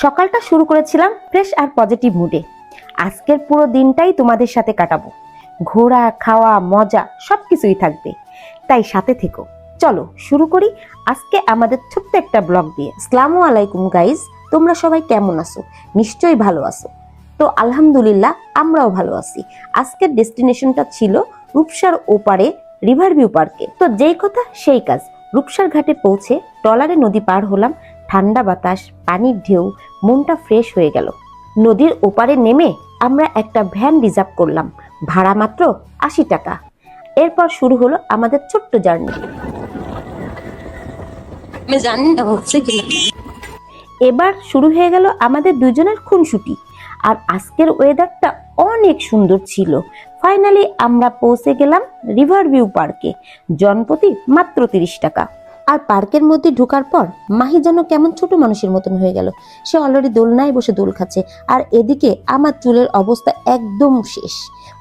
সকালটা শুরু করেছিলাম ফ্রেশ আর পজিটিভ মুডে। আজকের পুরো দিনটাই তোমাদের সাথে কাটাবো। ঘোরা, খাওয়া, মজা সবকিছুই থাকবে, তাই সাথে থেকো। চলো শুরু করি আজকে আমাদের ছোট্ট একটা ব্লগ দিয়ে। আসসালামু আলাইকুম গাইজ, তোমরা সবাই কেমন আছো? নিশ্চয়ই ভালো আছো। তো আলহামদুলিল্লাহ আমরাও ভালো আছি। আজকের ডেস্টিনেশনটা ছিল রূপসার ওপারে রিভার ভিউ পার্কে। তো যেই কথা সেই কাজ, রূপসার ঘাটে পৌঁছে ট্রলারে নদী পার হলাম। ঠান্ডা বাতাস, পানির ঢেউ, মনটা ফ্রেশ হয়ে গেল। নদীর ওপারে নেমে আমরা একটা ভ্যান রিজার্ভ করলাম, ভাড়া মাত্র 80 টাকা। এরপর শুরু হলো আমাদের ছোট্ট জার্নি। এবার শুরু হয়ে গেল আমাদের দুজনের খুনসুটি। আর আজকের ওয়েদারটা অনেক সুন্দর ছিল। ফাইনালি আমরা পৌঁছে গেলাম রিভার ভিউ পার্কে। জনপ্রতি মাত্র 30 টাকা। আর পার্কের মধ্যে ঢোকার পর মাহি যেন কেমন ছোট মানুষের মতন হয়ে গেল। সে অলরেডি দোলনায় বসে দোল খাচ্ছে, আর এদিকে আমার চুলের অবস্থা একদম শেষ।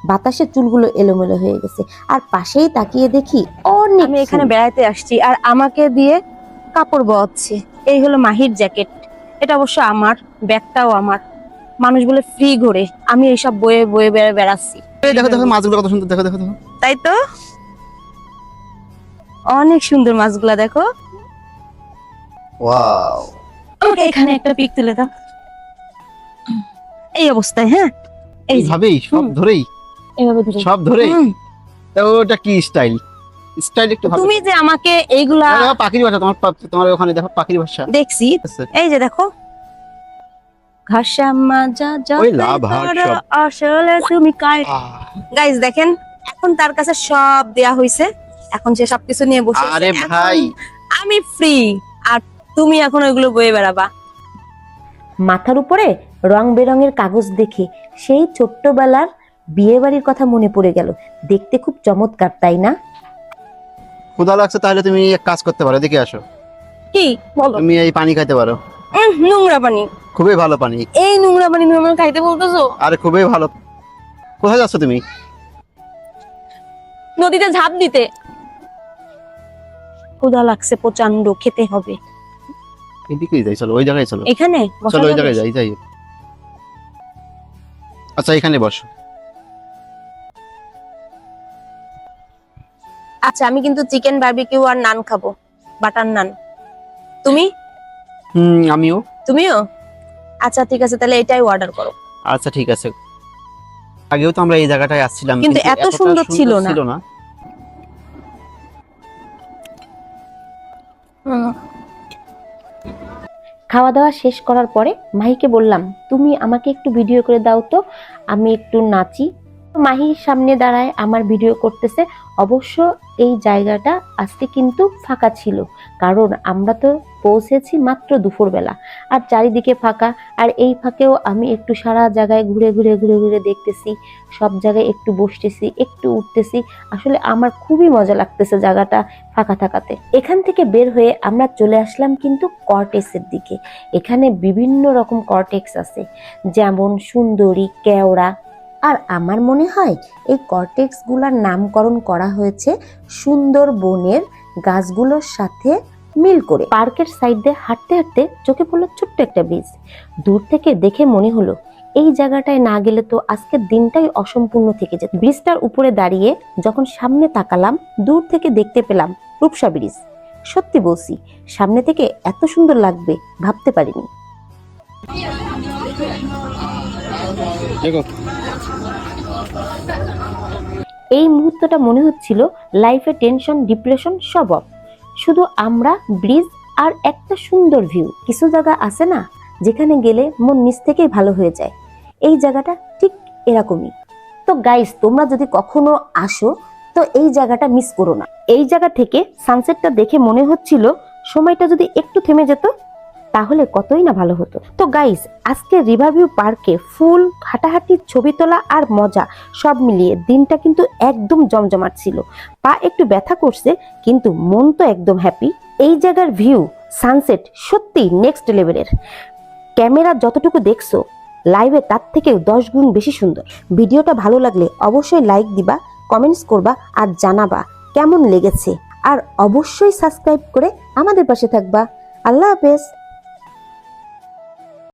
বাতাসে চুলগুলো এলোমেলো হয়ে গেছে। আর পাশেই তাকিয়ে দেখি অনেক। আমি এখানে বেড়াতে আসছি আর আমাকে দিয়ে কাপড় বওয়াচ্ছে। এই হলো মাহির জ্যাকেট। এটা অবশ্য আমার, ব্যাগটাও আমার। মানুষ বলে ফ্রি ঘোরে, আমি এইসব বয়ে বয়ে বেড়াচ্ছি। দেখো দেখো মাছগুলো কত সুন্দর, দেখো দেখো দেখো। তাই তো, অনেক সুন্দর মাছগুলা দেখো। ওয়াও, আমাকে এখানে একটা পিক তুলে দাও। এই অবস্থায়, হ্যাঁ এই যে, এইভাবেই সব ধরেই, এইভাবে ধরে। সব ধরেই। হুম। তো ওটা কি স্টাইল? স্টাইল একটু ভালো। তুমি যে আমাকে এইগুলা দেখো পাখির ভাষা, তোমার ওখানে দেখো পাখির ভাষা দেখছি। এই যে দেখো, ঘাসাম্মা যা যা ওই লাভ হাট সব। আসলে তুমি কার। গাইস দেখেন, এখন তার কাছে সব দেয়া হইছে, এখন সে সবকিছু নিয়ে বসে আছে। আরে এখন ভাই, আমি ফ্রি, আর তুমি এখন ওইগুলো বয়ে বেড়াবা। মাথার উপরে রং বেরঙের কাগজ দেখে সেই ছোট্টবেলার বিয়ে বাড়ির কথা মনে পড়ে গেল। দেখতে খুব চমৎকার, তাই না? ক্ষুধা লাগছে, তাহলে তুমি এক কাজ করতে পারো, এদিকে আসো। কি বলো? তুমি এই পানি খাইতে পারো, নোংরা পানি। খুবই ভালো পানি। এই নোংরা পানি তুমি আমাকে খাইতে বলতেছো? আরে খুবই ভালো। কোথায় যাচ্ছ তুমি? নদীতে ঝাঁপ দিতে। ক্ষুধা লাগছে প্রচন্ড, খেতে হবে। এদিকেই যাই, চলো ওই জায়গায় চলো। এখানে বসা চলো ওই যাবে? জায়গায় যাই। আচ্ছা এখানে বসো। আচ্ছা, আমি কিন্তু চিকেন বারবিকিউ আর নান খাবো, বাটার নান। তুমি? আমিও। তুমিও? আচ্ছা ঠিক আছে, তাহলে এটাই অর্ডার করো। আচ্ছা ঠিক আছে। আগেও তো আমরা এই জায়গাটায় আসছিলাম, কিন্তু এত এতটা সুন্দর ছিল না। খাওয়া দাওয়া শেষ করার পরে মাহিকে বললাম, তুমি আমাকে একটু ভিডিও করে দাও তো, আমি একটু নাচি। মাহির সামনে দাঁড়ায় আমার ভিডিও করতেছে। অবশ্য এই জায়গাটা আজকে কিন্তু ফাঁকা ছিল, কারণ আমরা তো পৌঁছেছি মাত্র দুপুরবেলা, আর চারিদিকে ফাঁকা। আর এই ফাঁকেও আমি একটু সারা জায়গায় ঘুরে ঘুরে ঘুরে ঘুরে দেখতেছি, সব জায়গায় একটু বসতেছি, একটু উঠতেছি। আসলে আমার খুবই মজা লাগতেছে জায়গাটা ফাঁকা থাকাতে। এখান থেকে বের হয়ে আমরা চলে আসলাম কিন্তু কর্টেক্সের দিকে। এখানে বিভিন্ন রকম কর্টেক্স আছে, যেমন সুন্দরী, কেওড়া। আর আমার মনে হয় এই কর্টেক্স গুলার নামকরণ করা হয়েছে সুন্দরবনের গাছগুলোর সাথে মিল করে। পার্কের সাইড দিয়ে হাঁটতে হাঁটতে চোখে পড়লো ছোট্ট একটা ব্রিজ। দূর থেকে দেখে মনে হলো এই জায়গাটায় না গেলে তো আজকের দিনটাই অসম্পূর্ণ থেকে যেত। ব্রিজটার উপরে দাঁড়িয়ে যখন সামনে তাকালাম, দূর থেকে দেখতে পেলাম রূপসা ব্রিজ। সত্যি বলছি, সামনে থেকে এত সুন্দর লাগবে ভাবতে পারিনি। এই মুহূর্তটা মনে হচ্ছিল লাইফে টেনশন, ডিপ্রেশন সব অফ। শুধু আমরা, ব্রিজ আর একটা সুন্দর ভিউ। কিছু জায়গা আছে না যেখানে গেলে মন নিজ থেকেই ভালো হয়ে যায়, এই জায়গাটা ঠিক এরকমই। তো গাইস, তোমরা যদি কখনো আসো তো এই জায়গাটা মিস করো না। এই জায়গা থেকে সানসেটটা দেখে মনে হচ্ছিল সময়টা যদি একটু থেমে যেত তাহলে কতই না ভালো হতো। তো গাইস, আজকে রিভার ভিউ পার্কে ফুল, হাঁটাহাঁটি, ছবি তোলা আর মজা সব মিলিয়ে দিনটা কিন্তু একদম জমজমাট ছিল। পা একটু ব্যথা করছে, কিন্তু মন তো একদম হ্যাপি। এই জায়গার ভিউ, সানসেট সত্যি নেক্সট লেভেলের। ক্যামেরা যতটুকু দেখছো, লাইভে তার থেকেও 10 গুণ বেশি সুন্দর। ভিডিওটা ভালো লাগলে অবশ্যই লাইক দিবা, কমেন্টস করবা আর জানাবা কেমন লেগেছে। আর অবশ্যই সাবস্ক্রাইব করে আমাদের পাশে থাকবা। আল্লাহ হাফেজ।